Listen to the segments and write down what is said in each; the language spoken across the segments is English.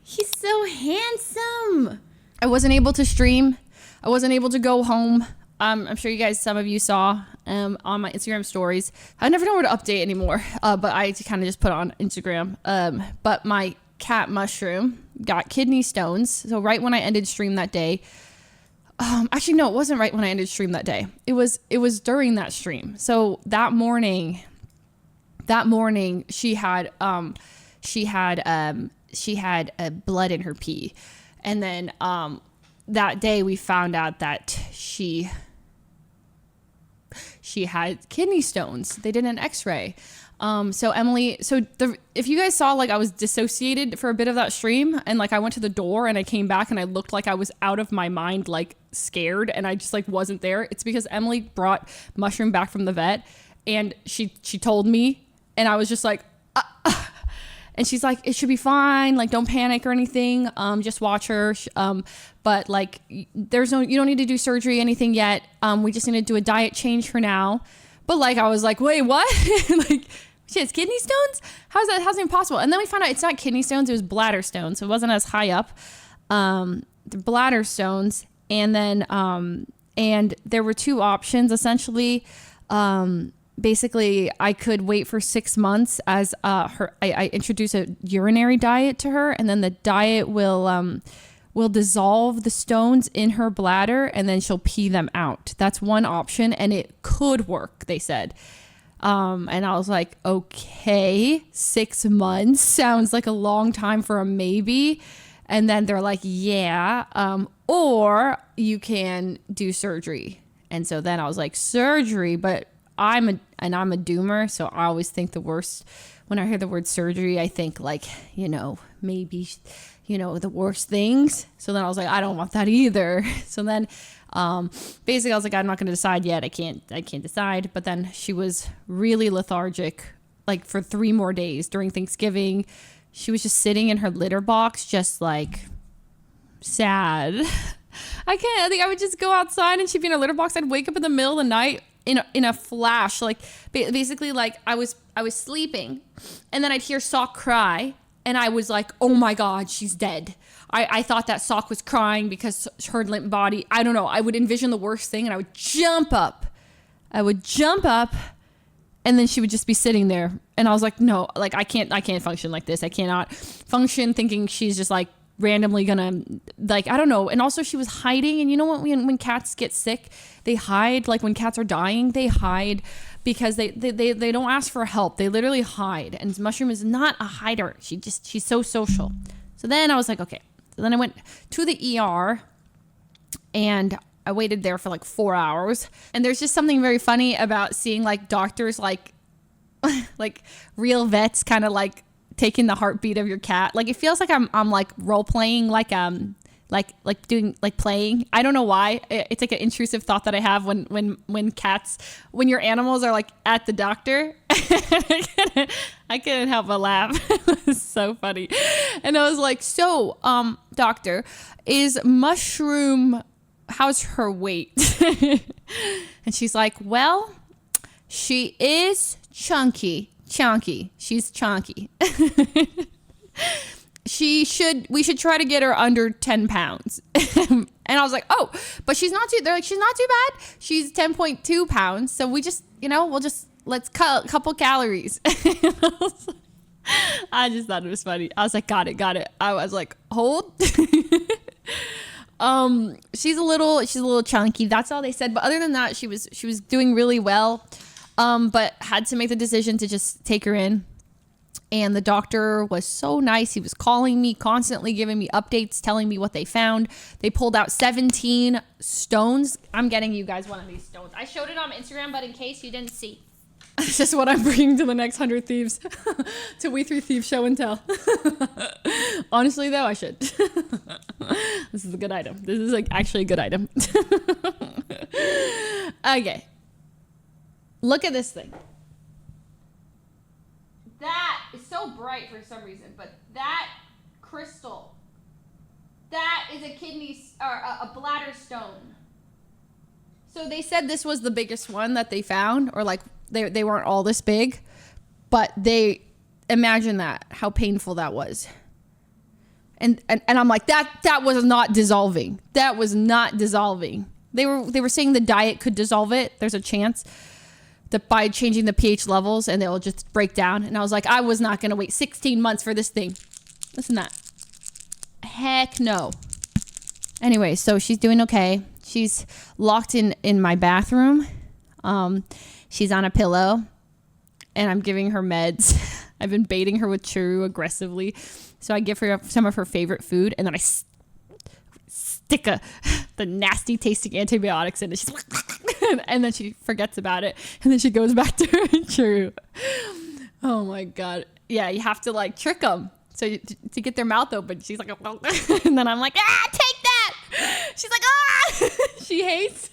He's so handsome. I wasn't able to stream. I wasn't able to go home. I'm sure you guys, some of you saw on my Instagram stories. I never know where to update anymore, but I kind of just put it on Instagram. But my cat Mushroom got kidney stones. So right when I ended stream that day, actually no, it wasn't right when I ended stream that day. It was during that stream. So that morning she had blood in her pee, and then that day we found out that she had kidney stones. They did an x-ray. So Emily, if you guys saw, like, I was dissociated for a bit of that stream, and like I went to the door and I came back and I looked like I was out of my mind, like scared, and I just like wasn't there. It's because Emily brought Mushroom back from the vet, and she told me, and I was just like, and she's like, it should be fine. Like, don't panic or anything. Just watch her. But like, you don't need to do surgery, anything yet. We just need to do a diet change for now. But like, I was like, wait, what? Like, she has kidney stones? How's that possible? And then we found out it's not kidney stones. It was bladder stones. So it wasn't as high up. The bladder stones. And then, and there were two options essentially. Basically, I could wait for 6 months as I introduce a urinary diet to her, and then the diet will dissolve the stones in her bladder, and then she'll pee them out. That's one option, and it could work, they said. And I was like, okay, 6 months sounds like a long time for a maybe. And then they're like, yeah, or you can do surgery. And so then I was like, surgery, but I'm a doomer, so I always think the worst. When I hear the word surgery, I think like, maybe, the worst things. So then I was like, I don't want that either. So then, basically I was like, I'm not going to decide yet. I can't decide. But then she was really lethargic, like for 3 more days during Thanksgiving. She was just sitting in her litter box, just like sad. I think I would just go outside and she'd be in her litter box. I'd wake up in the middle of the night in a flash, like basically like I was sleeping, and then I'd hear Sock cry, and I was like, oh my God, she's dead. I thought that Sock was crying because her limp body, I don't know, I would envision the worst thing, and I would jump up, and then she would just be sitting there, and I was like, no, like I can't function like this. I cannot function thinking she's just like randomly gonna, like, I don't know. And also she was hiding, and you know what, when cats get sick, they hide. Like when cats are dying, they hide because they don't ask for help. They literally hide. And Mushroom is not a hider. She's so social. So then I was like, okay. So then I went to the ER, and I waited there for like 4 hours. And there's just something very funny about seeing like doctors, like like real vets, kind of like taking the heartbeat of your cat. Like it feels like I'm like role playing, like doing like playing. I don't know why. It's like an intrusive thought that I have when your animals are like at the doctor. I couldn't help but laugh. It was so funny. And I was like, so doctor, is Mushroom, how's her weight? And she's like, well, she is chunky. She's chunky. We should try to get her under 10 pounds. And I was like, oh, but she's not too bad. She's 10.2 pounds. So we just, let's cut a couple calories. I just thought it was funny. I was like, got it. I was like, hold. She's a little chunky. That's all they said. But other than that, she was doing really well. But had to make the decision to just take her in. And the doctor was so nice. He was calling me constantly, giving me updates, telling me what they found. They pulled out 17 stones. I'm getting you guys one of these stones. I showed it on Instagram, but in case you didn't see. It's just what I'm bringing to the next 100 Thieves. To We Three Thieves show and tell. Honestly, though, I should. This is a good item. This is like actually a good item. Okay. Look at this thing. That is so bright for some reason, but that crystal, that is a kidney or a bladder stone. So they said this was the biggest one that they found, or like they weren't all this big, but imagine that, how painful that was. And I'm like, that was not dissolving. That was not dissolving. They were saying the diet could dissolve it. There's a chance that by changing the pH levels and they'll just break down. And I was like, I was not going to wait 16 months for this thing. Listen to that. Heck no. Anyway, so she's doing okay. She's locked in my bathroom. She's on a pillow and I'm giving her meds. I've been baiting her with Churu aggressively. So I give her some of her favorite food and then I stick the nasty tasting antibiotics in it. She's and then she forgets about it. And then she goes back to her Churu. Oh my God. Yeah, you have to like trick them. So to get their mouth open, she's like, and then I'm like, take that. She's like, she hates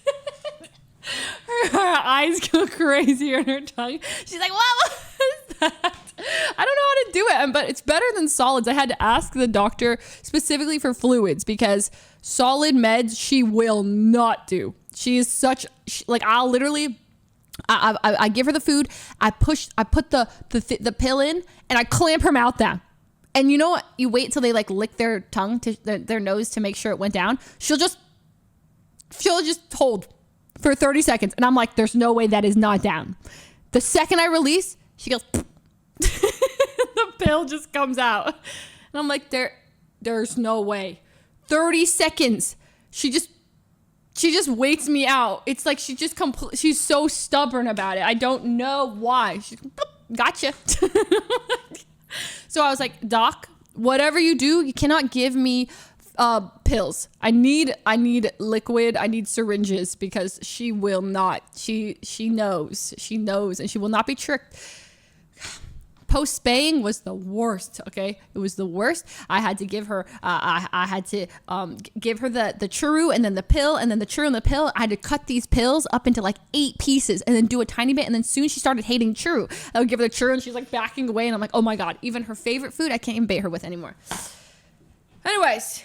her eyes go crazy on her tongue. She's like, what was that? I don't know how to do it, but it's better than solids. I had to ask the doctor specifically for fluids because solid meds she will not do. She is such like I'll literally. I give her the food. I put the pill in and I clamp her mouth down. And you know what? You wait till they like lick their tongue to their nose to make sure it went down. She'll just hold for 30 seconds. And I'm like, there's no way that is not down. The second I release, she goes, the pill just comes out. And I'm like, there's no way. 30 seconds. She just waits me out. It's like she's so stubborn about it. I don't know why. She's gotcha. So I was like, Doc, whatever you do, you cannot give me pills. I need liquid. I need syringes because she will not. She knows, and she will not be tricked. Post spaying was the worst. Okay, it was the worst. I had to give her. I had to give her the Churu and then the pill and then the Churu and the pill. I had to cut these pills up into like 8 pieces and then do a tiny bit. And then soon she started hating Churu. I would give her the Churu and she's like backing away. And I'm like, oh my God, even her favorite food, I can't even bait her with anymore. Anyways,